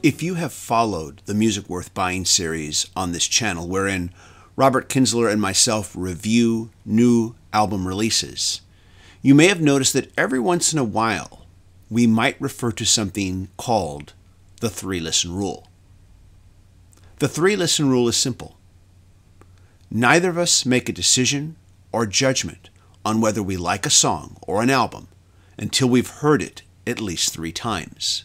If you have followed the Music Worth Buying series on this channel, wherein Robert Kinsler and myself review new album releases, you may have noticed that every once in a while we might refer to something called the 3-listen rule. The 3-listen rule is simple. Neither of us make a decision or judgment on whether we like a song or an album until we've heard it at least 3 times.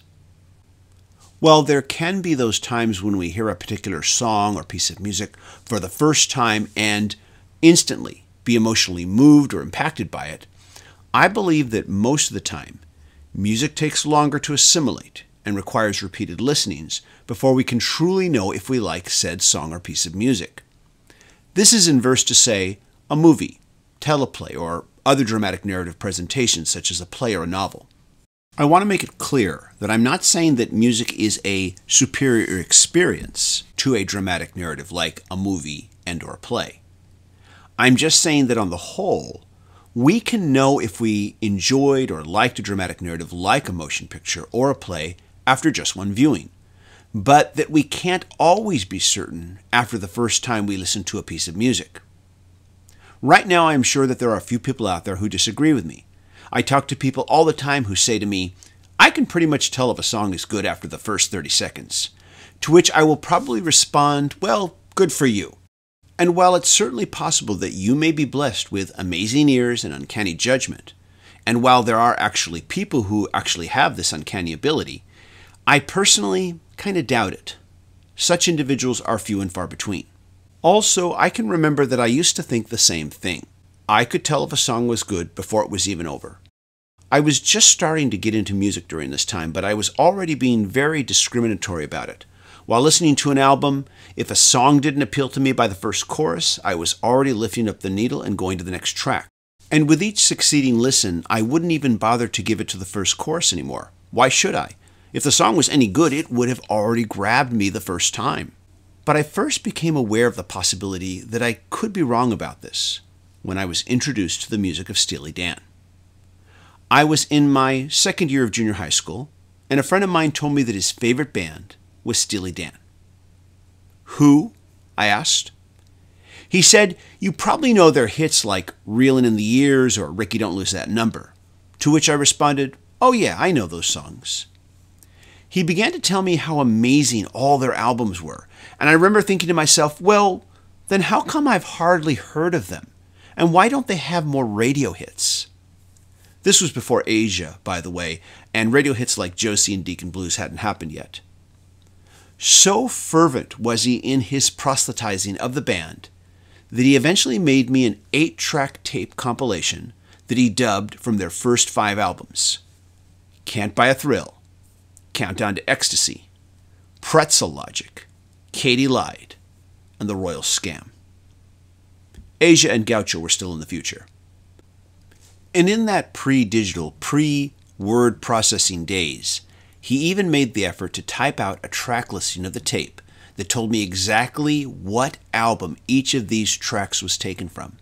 While there can be those times when we hear a particular song or piece of music for the first time and instantly be emotionally moved or impacted by it, I believe that most of the time, music takes longer to assimilate and requires repeated listenings before we can truly know if we like said song or piece of music. This is inverse to, say, a movie, teleplay, or other dramatic narrative presentations such as a play or a novel. I want to make it clear that I'm not saying that music is a superior experience to a dramatic narrative like a movie and/or a play. I'm just saying that on the whole, we can know if we enjoyed or liked a dramatic narrative like a motion picture or a play after just one viewing, but that we can't always be certain after the first time we listen to a piece of music. Right now, I'm sure that there are a few people out there who disagree with me. I talk to people all the time who say to me, I can pretty much tell if a song is good after the first 30 seconds. To which I will probably respond, well, good for you. And while it's certainly possible that you may be blessed with amazing ears and uncanny judgment, and while there are actually people who actually have this uncanny ability, I personally kind of doubt it. Such individuals are few and far between. Also, I can remember that I used to think the same thing. I could tell if a song was good before it was even over. I was just starting to get into music during this time, but I was already being very discriminatory about it. While listening to an album, if a song didn't appeal to me by the first chorus, I was already lifting up the needle and going to the next track. And with each succeeding listen, I wouldn't even bother to give it to the first chorus anymore. Why should I? If the song was any good, it would have already grabbed me the first time. But I first became aware of the possibility that I could be wrong about this when I was introduced to the music of Steely Dan. I was in my second year of junior high school, and a friend of mine told me that his favorite band was Steely Dan. Who? I asked. He said, you probably know their hits like Reelin' in the Years or Ricky Don't Lose That Number. To which I responded, oh yeah, I know those songs. He began to tell me how amazing all their albums were, and I remember thinking to myself, well, then how come I've hardly heard of them? And why don't they have more radio hits? This was before Asia, by the way, and radio hits like Josie and Deacon Blues hadn't happened yet. So fervent was he in his proselytizing of the band that he eventually made me an 8-track tape compilation that he dubbed from their first 5 albums: Can't Buy a Thrill, Countdown to Ecstasy, Pretzel Logic, Katie Lied, and The Royal Scam. Asia and Gaucho were still in the future. And in that pre-digital, pre-word processing days, he even made the effort to type out a track listing of the tape that told me exactly what album each of these tracks was taken from.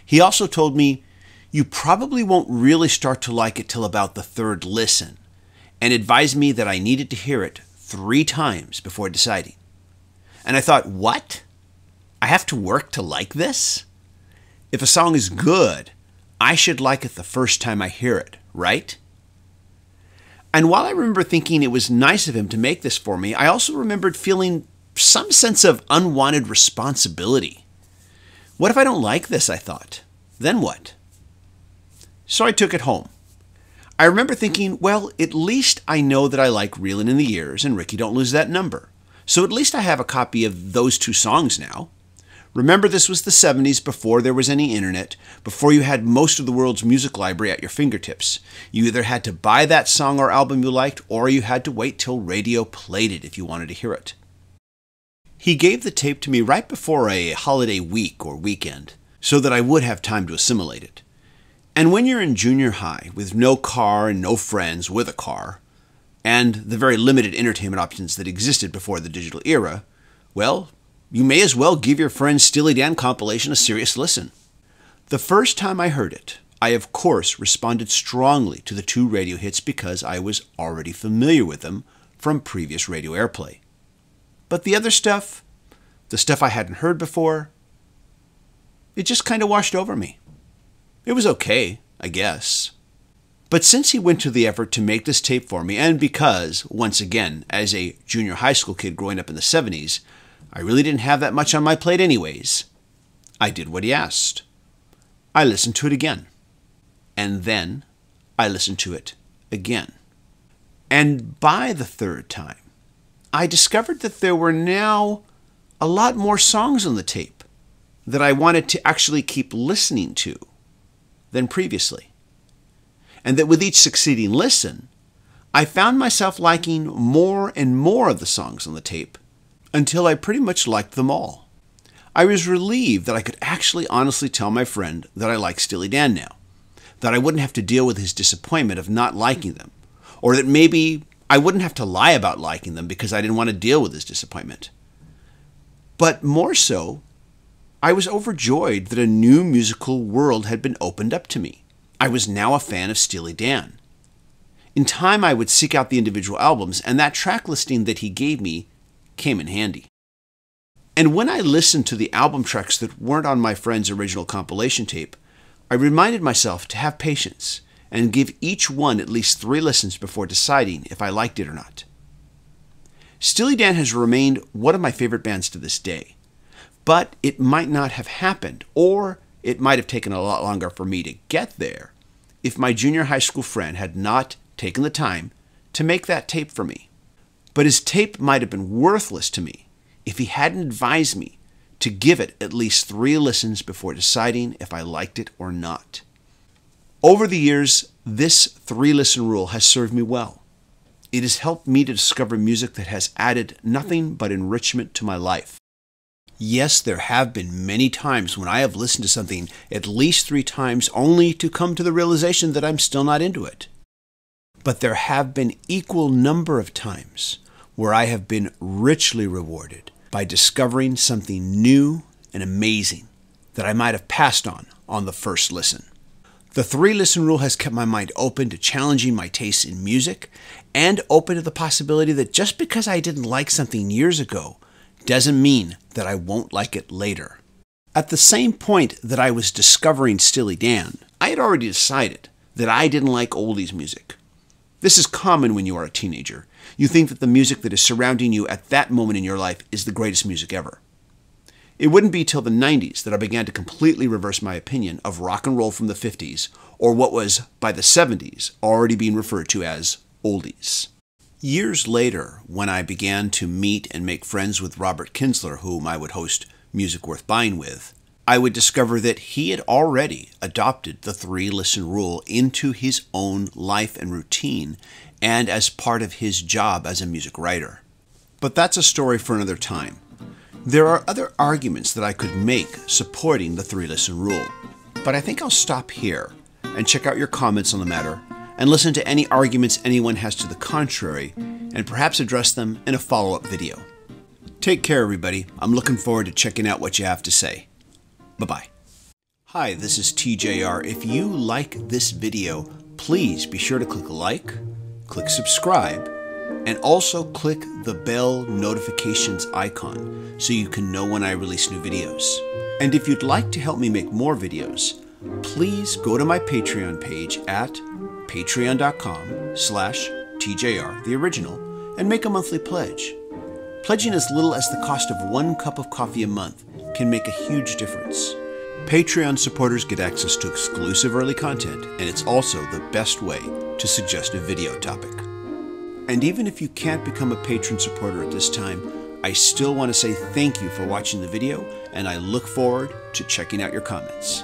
He also told me, you probably won't really start to like it till about the 3rd listen, and advised me that I needed to hear it 3 times before deciding. And I thought, what? I have to work to like this? If a song is good, I should like it the first time I hear it, right? And while I remember thinking it was nice of him to make this for me, I also remembered feeling some sense of unwanted responsibility. What if I don't like this, I thought? Then what? So I took it home. I remember thinking, well, at least I know that I like Reelin' in the Years and Ricky Don't Lose That Number. So at least I have a copy of those 2 songs now. Remember, this was the 70s, before there was any internet, before you had most of the world's music library at your fingertips. You either had to buy that song or album you liked, or you had to wait till radio played it if you wanted to hear it. He gave the tape to me right before a holiday week or weekend, so that I would have time to assimilate it. And when you're in junior high, with no car and no friends with a car, and the very limited entertainment options that existed before the digital era, well, you may as well give your friend's Steely Dan compilation a serious listen. The first time I heard it, I of course responded strongly to the 2 radio hits because I was already familiar with them from previous radio airplay. But the other stuff, the stuff I hadn't heard before, it just kind of washed over me. It was okay, I guess. But since he went to the effort to make this tape for me, and because, once again, as a junior high school kid growing up in the 70s, I really didn't have that much on my plate anyways, I did what he asked. I listened to it again. And then I listened to it again. And by the third time, I discovered that there were now a lot more songs on the tape that I wanted to actually keep listening to than previously. And that with each succeeding listen, I found myself liking more and more of the songs on the tape until I pretty much liked them all. I was relieved that I could actually honestly tell my friend that I like Steely Dan now, that I wouldn't have to deal with his disappointment of not liking them, or that maybe I wouldn't have to lie about liking them because I didn't want to deal with his disappointment. But more so, I was overjoyed that a new musical world had been opened up to me. I was now a fan of Steely Dan. In time, I would seek out the individual albums, and that track listing that he gave me came in handy. And when I listened to the album tracks that weren't on my friend's original compilation tape, I reminded myself to have patience and give each one at least 3 listens before deciding if I liked it or not. Steely Dan has remained one of my favorite bands to this day, but it might not have happened, or it might have taken a lot longer for me to get there if my junior high school friend had not taken the time to make that tape for me. But his tape might have been worthless to me if he hadn't advised me to give it at least 3 listens before deciding if I liked it or not. Over the years, this 3-listen rule has served me well. It has helped me to discover music that has added nothing but enrichment to my life. Yes, there have been many times when I have listened to something at least 3 times only to come to the realization that I'm still not into it. But there have been equal number of times where I have been richly rewarded by discovering something new and amazing that I might have passed on the first listen. The 3-listen rule has kept my mind open to challenging my tastes in music and open to the possibility that just because I didn't like something years ago doesn't mean that I won't like it later. At the same point that I was discovering Steely Dan, I had already decided that I didn't like oldies music. This is common when you are a teenager. You think that the music that is surrounding you at that moment in your life is the greatest music ever. It wouldn't be till the 90s that I began to completely reverse my opinion of rock and roll from the 50s, or what was, by the 70s, already being referred to as oldies. Years later, when I began to meet and make friends with Robert Kinsler, whom I would host Music Worth Buying with, I would discover that he had already adopted the 3-listen rule into his own life and routine, and as part of his job as a music writer. But that's a story for another time. There are other arguments that I could make supporting the 3-listen rule, but I think I'll stop here and check out your comments on the matter and listen to any arguments anyone has to the contrary and perhaps address them in a follow-up video. Take care, everybody. I'm looking forward to checking out what you have to say. Bye-bye. Hi, this is TJR. If you like this video, please be sure to click like, click subscribe, and also click the bell notifications icon so you can know when I release new videos. And if you'd like to help me make more videos, please go to my Patreon page at patreon.com/TJRTheOriginal and make a monthly pledge. Pledging as little as the cost of 1 cup of coffee a month can make a huge difference. Patreon supporters get access to exclusive early content, and it's also the best way to suggest a video topic. And even if you can't become a patron supporter at this time, I still want to say thank you for watching the video, and I look forward to checking out your comments.